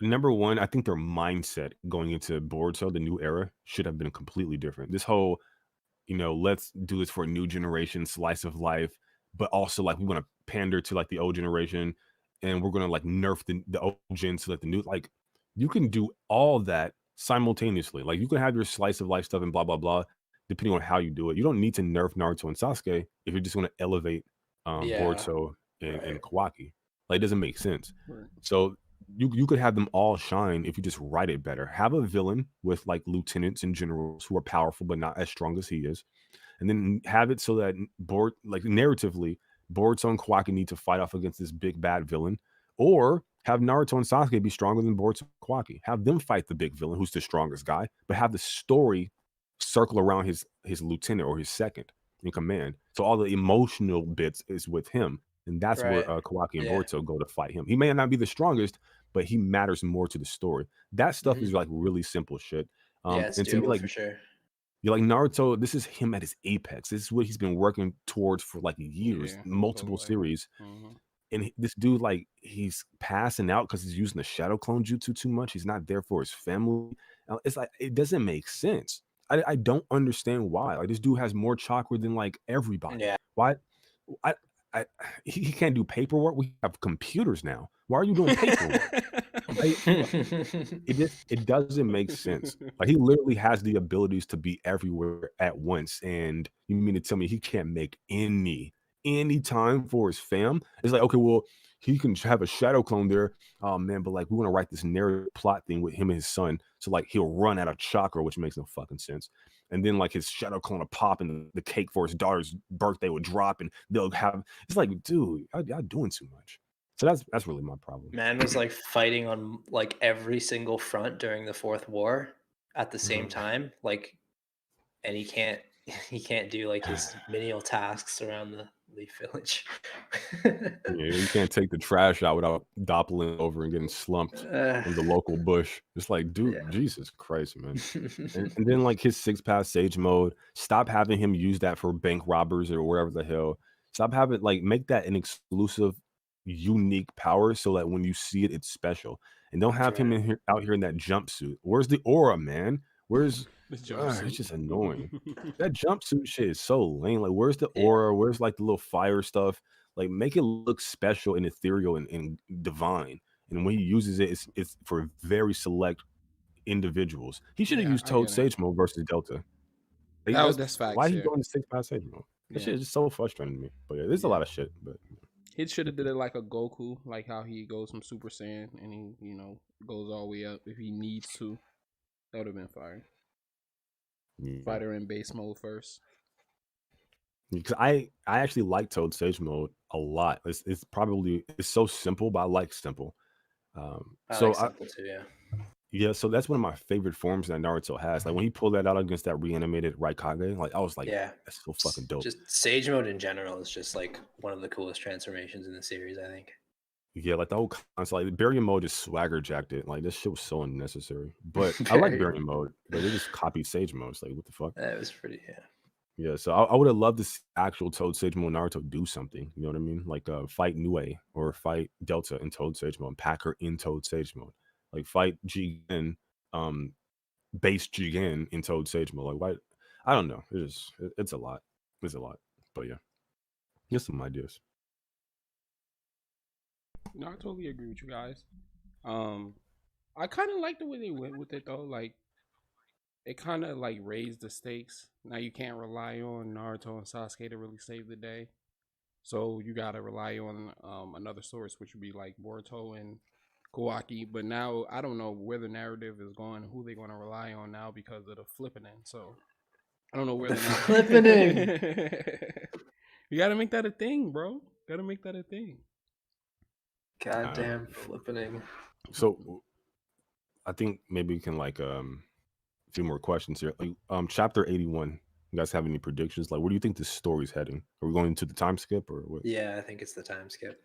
number one, I think their mindset going into Boruto, the new era, should have been completely different. This whole, let's do this for a new generation, slice of life, but also like we want to pander to like the old generation, and we're gonna like nerf the old gen so that the new like you can do all that simultaneously. Like you can have your slice of life stuff and blah blah blah, depending on how you do it. You don't need to nerf Naruto and Sasuke if you're just gonna elevate Yeah, Boruto and right. Kawaki. Like it doesn't make sense. Right. So you could have them all shine if you just write it better. Have a villain with like lieutenants and generals who are powerful but not as strong as he is, and then have it so that like narratively, Boruto and Kawaki need to fight off against this big bad villain, or have Naruto and Sasuke be stronger than Boruto and Kawaki. Have them fight the big villain, who's the strongest guy, but have the story circle around his lieutenant or his second in command. So all the emotional bits is with him, and that's where Right. Kawaki and Yeah. Boruto go to fight him. He may not be the strongest, but he matters more to the story. That stuff is Mhm. like really simple shit. Yeah, it's And to me, doable like for sure. you're like Naruto, this is him at his apex. This is what he's been working towards for like years, Yeah. So multiple like, series. mhm. And this dude, like, he's passing out because he's using the shadow clone jutsu too much. He's not there for his family. It's like it doesn't make sense. I don't understand why. Like this dude has more chakra than like everybody. Yeah. Why? I, I he can't do paperwork. We have computers now. Why are you doing paperwork? Like, it doesn't make sense. Like he literally has the abilities to be everywhere at once, and you mean to tell me he can't make any time for his fam? It's like, okay, well, he can have a shadow clone there. Oh man, but like we want to write this narrative plot thing with him and his son. So like he'll run out of chakra, which makes no fucking sense. And then like his shadow clone will pop and the cake for his daughter's birthday would drop and they'll have it's like, dude, y'all doing too much. So that's really my problem. Man was like fighting on like every single front during the Fourth War at the same Mhm. time, like, and he can't he can't do like his menial tasks around the Leaf Village. Yeah, you can't take the trash out without doppling over and getting slumped uh, in the local bush. It's like, dude, yeah. Jesus Christ, man. And then like his six pass sage mode, stop having him use that for bank robbers or whatever the hell. Stop having like make that an exclusive, unique power so that when you see it, it's special. And don't have him Right. in here out here in that jumpsuit. Where's the aura, man? Where's This it's jumpsuit. just annoying. That jumpsuit shit is so lame. Like, where's the aura? Where's like the little fire stuff? Like, make it look special and ethereal and divine. And when he uses it, it's for very select individuals. He should have Yeah, used I Toad get it. Sage mode versus Delta. Like, That's why facts. he Yeah, going to six by sage mode. That yeah, shit is just so frustrating to me. But yeah, there's a yeah. lot of shit. But He should have did it like a Goku, like how he goes from Super Saiyan and he, goes all the way up if he needs to. That would have been fire. yeah, Fighter in base mode first. because I actually like Toad Sage mode a lot. It's probably it's so simple, but I like simple. I like So I simple too, yeah. Yeah, so that's one of my favorite forms that Naruto has. Like when he pulled that out against that reanimated Raikage, like I was like, Yeah. that's so fucking dope. Just Sage Mode in general is just like one of the coolest transformations in the series, I think. Yeah, like the whole concept, like Barrier mode just swagger jacked it. Like this shit was so unnecessary. But I like Very Barrier mode, but they just copied Sage mode. It's like, what the fuck? that was pretty, yeah. Yeah, so I would have loved to see actual Toad Sage mode Naruto do something. You know what I mean? Like fight Nue or fight Delta in Toad Sage mode, pack her in Toad Sage mode. Like fight Jigen, um, base Jigen in Toad Sage mode. Like why? I don't know. It's a lot. It's a lot. But yeah. Just some ideas. No, I totally agree with you guys. Um, I kind of like the way they went with it though. Like it kind of like raised the stakes. Now you can't rely on Naruto and Sasuke to really save the day. So you gotta rely on another source, which would be like Boruto and Kawaki. But now I don't know where the narrative is going, who they're going to rely on now because of the flipping in. So I don't know where The the flippening. you gotta make that a thing, bro. Gotta make that a thing. Goddamn flippening. So I think maybe we can like a few more questions here. Like chapter 81. You guys have any predictions? Like where do you think the story's heading? Are we going to the time skip or what? Yeah, I think it's the time skip.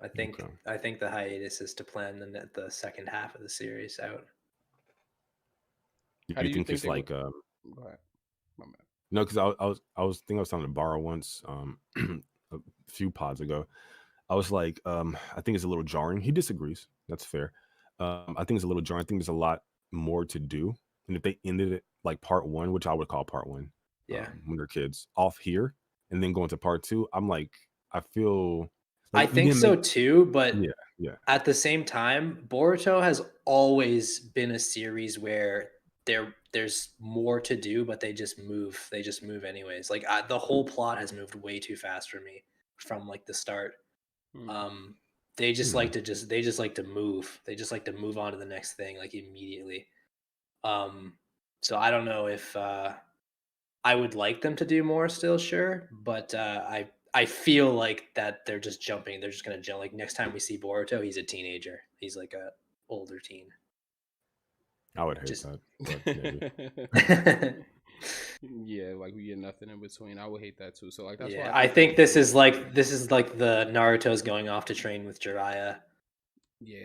I think Okay. I think the hiatus is to plan the second half of the series out. How Do do you you think think it's they would? like Go ahead. My bad. no, because I was thinking I was talking to Barra once, a few pods ago. I was like, I think it's a little jarring. He disagrees. That's fair. I think it's a little jarring. I think there's a lot more to do, and if they ended it like part one, which I would call part one, Yeah. when they're kids, off here, and then going to part two, I'm like, I feel I like you think didn't so make. too, but Yeah, yeah. at the same time, Boruto has always been a series where there's more to do, but they just move. They just move anyways. Like the whole plot has moved way too fast for me from like the start. Hmm. Um, they just Hmm. like to just they just like to move. They just like to move on to the next thing like immediately. Um, so I don't know if I would like them to do more still, sure, but I feel like that they're just jumping. They're just gonna jump. Like next time we see Boruto, he's a teenager. He's like a older teen. I would hate Just that, but maybe. Yeah, like we get nothing in between. I would hate that too. So like that's why yeah, I I think they think just do it. this is like the Naruto's going off to train with Jiraiya. Yeah,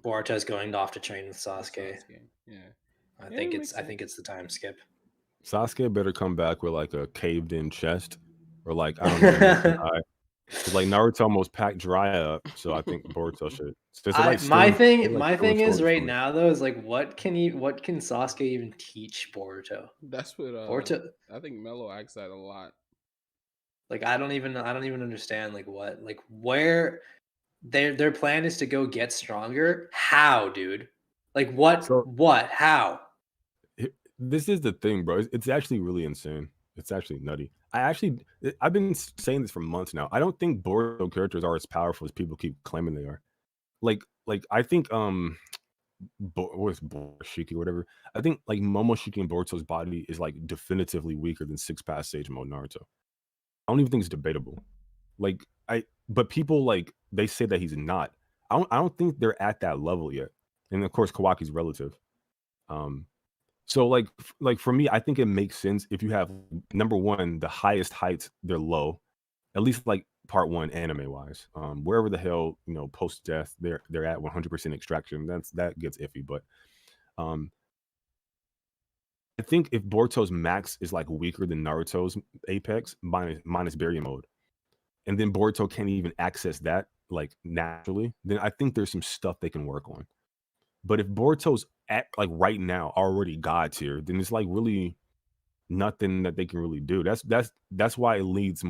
Boruto's going off to train with with Sasuke. Sasuke. Yeah, yeah, it makes I think sense. it's the time skip. Sasuke better come back with like a caved in chest or like I don't know, missing eye. Because like Naruto almost packed dry up, so I think Boruto should. So they're I like stealing, they're like my stealing thing is stories right from me. now though is like what can Sasuke even teach Boruto? That's what Boruto I think Mello acts that a lot. like I don't even understand like what like where their plan is to go get stronger. How, dude? Like So what? How? this is the thing, bro. It's actually really insane. It's actually nutty. I've been saying this for months now. I don't think Boruto characters are as powerful as people keep claiming they are. Like I think what is Shiki or whatever. I think like Momoshiki and Boruto's body is like definitively weaker than six past Sage Mode Naruto. I don't even think it's debatable. Like but people like they say that he's not. I don't think they're at that level yet. And of course, Kawaki's relative. Um, so like for me, I think it makes sense if you have number one, the highest heights they're low, at least like part one anime wise. Wherever the hell post death they're at 100% extraction. That gets iffy, but um, I think if Boruto's max is like weaker than Naruto's apex minus barrier mode, and then Boruto can't even access that like naturally, then I think there's some stuff they can work on. But if Boruto's at like right now already god tier, then it's like really nothing that they can really do. That's why it lends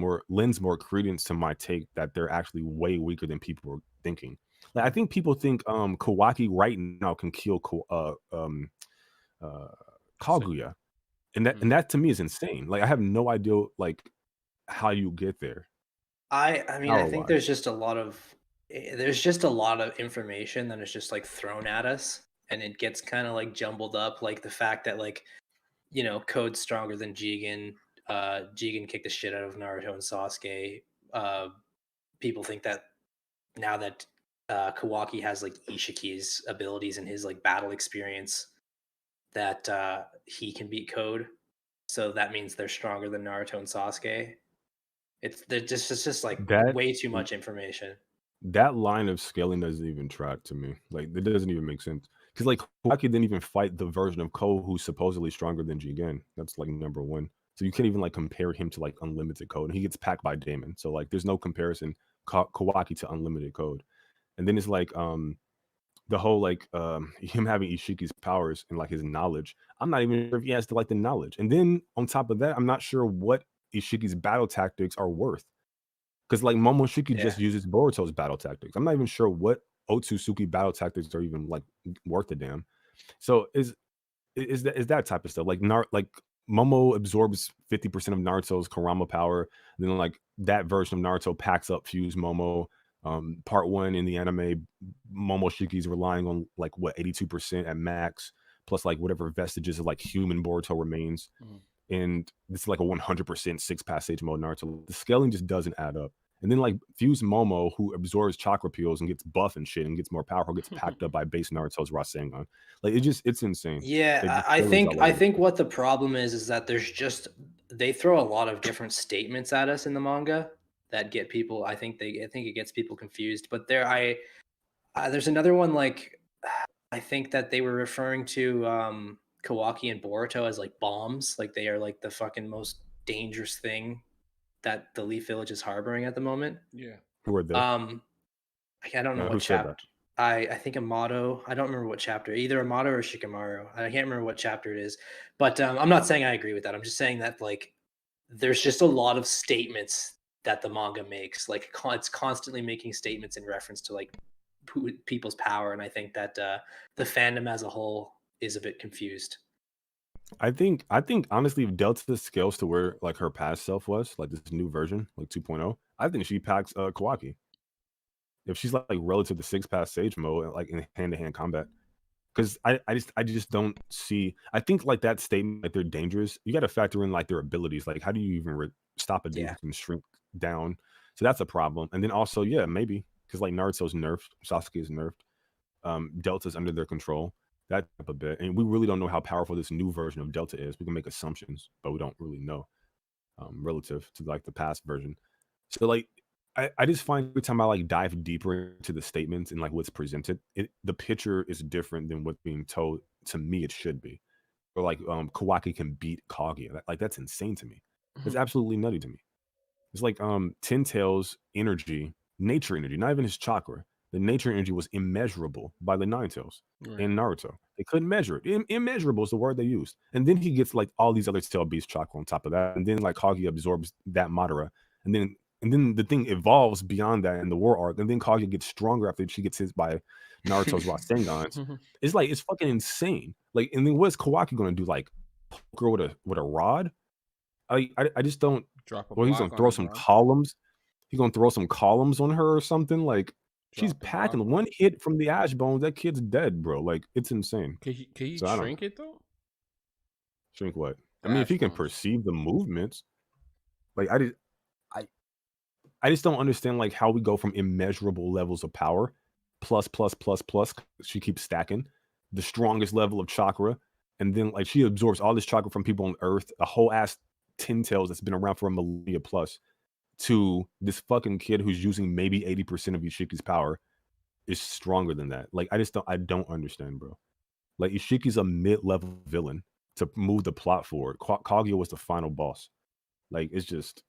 more credence to my take that they're actually way weaker than people are thinking. Like I think people think Kawaki right now can kill uh Say, Kaguya. And mm. that to me is insane. Like I have no idea like how you get there I mean I power think wise. there's just a lot of information that is just like thrown at us and it gets kind of like jumbled up like the fact that like Code's stronger than Jigen. Jigen kicked the shit out of Naruto and Sasuke. Uh, people think that now that Kawaki has like Ishiki's abilities and his like battle experience, that he can beat Code. So that means they're stronger than Naruto and Sasuke. It's just like That way too much information. that line of scaling doesn't even track to me. Like it doesn't even make sense. Because like Kawaki didn't even fight the version of Ko who's supposedly stronger than Jigen. That's like number one. So you can't even like compare him to like unlimited code. And he gets packed by Damon. So like there's no comparison Kawaki to unlimited code. And then it's like the whole like him having Ishiki's powers and like his knowledge. I'm not even sure if he has to like the knowledge. And then on top of that, I'm not sure what Ishiki's battle tactics are worth. Because like Momoshiki Yeah. just uses Boruto's battle tactics. I'm not even sure what Otsutsuki battle tactics are even like worth a damn. So is that type of stuff like Momo absorbs 50% of Naruto's Kurama power, then like that version of Naruto packs up Fuse Momo. Part one in the anime, Momoshiki's relying on like what 82% at max, plus like whatever vestiges of like human Boruto remains, Mm. and this is like a 100% six passage mode Naruto. The scaling just doesn't add up. And then like Fuse Momo, who absorbs chakra peels and gets buff and shit and gets more powerful, gets packed up by base Naruto's Rasengan. Like it's insane. Like the Yeah, scaling's all I over the think place. what the problem is that there's just they throw a lot of different statements at us in the manga that get people. I think it gets people confused. But there's another one like I think that they were referring to Kawaki and Boruto as like bombs, like they are like the fucking most dangerous thing that the Leaf Village is harboring at the moment. Yeah. Who are they? Um, I don't know what Who said that? chapter. I think Amato. I don't remember what chapter. Either Amato or Shikamaru. I can't remember what chapter it is. But I'm not saying I agree with that. I'm just saying that like there's just a lot of statements that the manga makes. Like it's constantly making statements in reference to like people's power, and I think that the fandom as a whole is a bit confused. I think honestly, if Delta scales to where like her past self was, like this new version, like 2.0, I think she packs Kawaki. If she's like relative to six past Sage mode, like in hand to hand combat, because I just don't see. I think like that statement, like they're dangerous. You got to factor in like their abilities. Like, how do you even stop a dude Yeah. who can shrink down? So that's a problem. And then also, yeah, maybe because like Naruto's nerfed, Sasuke is nerfed, Delta's under their control. That type of bit, and we really don't know how powerful this new version of Delta is. We can make assumptions, but we don't really know relative to like the past version. So like I just find every time I like dive deeper into the statements and like what's presented, the picture is different than what's being told to me it should be. Or like Kawaki can beat Kaguya. Like that's insane to me. It's Mhm. absolutely nutty to me. It's like Ten Tails energy, nature energy, not even his chakra. The nature energy was immeasurable by the Nine Tails Right. in Naruto. They couldn't measure it. Immeasurable is the word they used. And then he gets like all these other tail beast chakra on top of that. And then like Kaguya absorbs that Madara. And then the thing evolves beyond that in the war arc. And then Kaguya gets stronger after she gets hit by Naruto's Rasengans. It's like it's fucking insane. Like, and then what's Kawaki gonna do? Like poke her with a rod? I just don't. Drop a Well, he's gonna block on throw her, some bro. columns. He's gonna throw some columns on her or something. Like she's Drop the block, packing one bro. hit from the ash bones. That kid's dead, bro. Like it's insane. Can he So I don't shrink it though? think what. I The mean, if ash he can bones. perceive the movements, like I, I just don't understand like how we go from immeasurable levels of power, plus plus plus plus. She keeps stacking the strongest level of chakra, and then like she absorbs all this chakra from people on Earth, a whole ass ten tails that's been around for a millennia plus, to this fucking kid who's using maybe 80% of Ishiki's power is stronger than that. Like I don't understand, bro. Like Ishiki's a mid-level villain to move the plot forward. Kaguya was the final boss. Like it's just